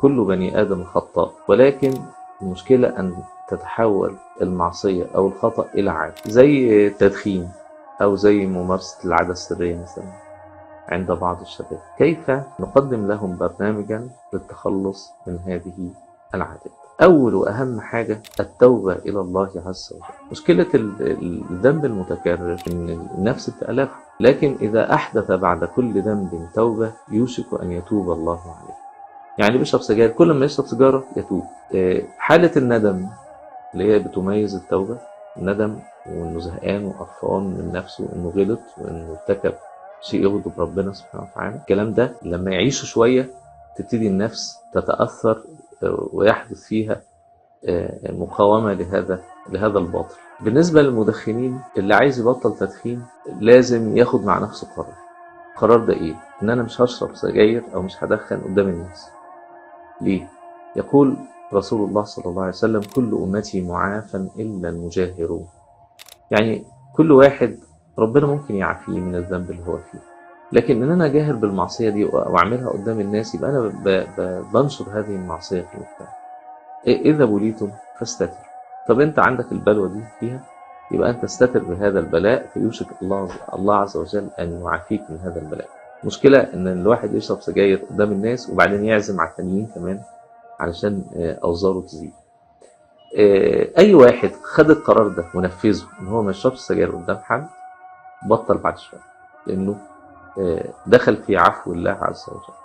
كل بني آدم خطاء، ولكن المشكلة أن تتحول المعصية أو الخطأ إلى عادة، زي التدخين أو زي ممارسة العادة السرية مثلا عند بعض الشباب. كيف نقدم لهم برنامجا للتخلص من هذه العادات؟ أول وأهم حاجة التوبة إلى الله عز وجل. مشكلة الذنب المتكرر إن النفس بتألفه، لكن إذا أحدث بعد كل ذنب توبة يوشك أن يتوب الله عليه. يعني بيشرب سجاير، كل ما يشرب سيجارة يتوب. حالة الندم اللي هي بتميز التوبة، الندم وإنه زهقان وقرفان من نفسه وإنه غلط وإنه ارتكب شيء يغضب ربنا سبحانه وتعالى، الكلام ده لما يعيشه شوية تبتدي النفس تتأثر ويحدث فيها مقاومة لهذا الباطل. بالنسبة للمدخنين، اللي عايز يبطل تدخين لازم ياخد مع نفسه قرار. القرار ده ايه؟ ان انا مش هشرب سجاير او مش هدخن قدام الناس. ليه؟ يقول رسول الله صلى الله عليه وسلم: كل امتي معافى الا المجاهرون. يعني كل واحد ربنا ممكن يعافيه من الذنب اللي هو فيه، لكن ان انا اجاهر بالمعصية دي واعملها قدام الناس يبقى انا بنشر هذه المعصية في المجتمع. إذا بليتم فاستتر. طب أنت عندك البلوى دي فيها، يبقى أنت استتر بهذا البلاء، فيوشك الله عز وجل أن يعافيك من هذا البلاء. مشكلة إن الواحد يشرب سجاير قدام الناس وبعدين يعزم على التانيين كمان علشان أوزاره تزيد. أي واحد خد القرار ده ونفذه إن هو ما يشربش سجاير قدام حد، بطل بعد شوية، لأنه دخل في عفو الله عز وجل.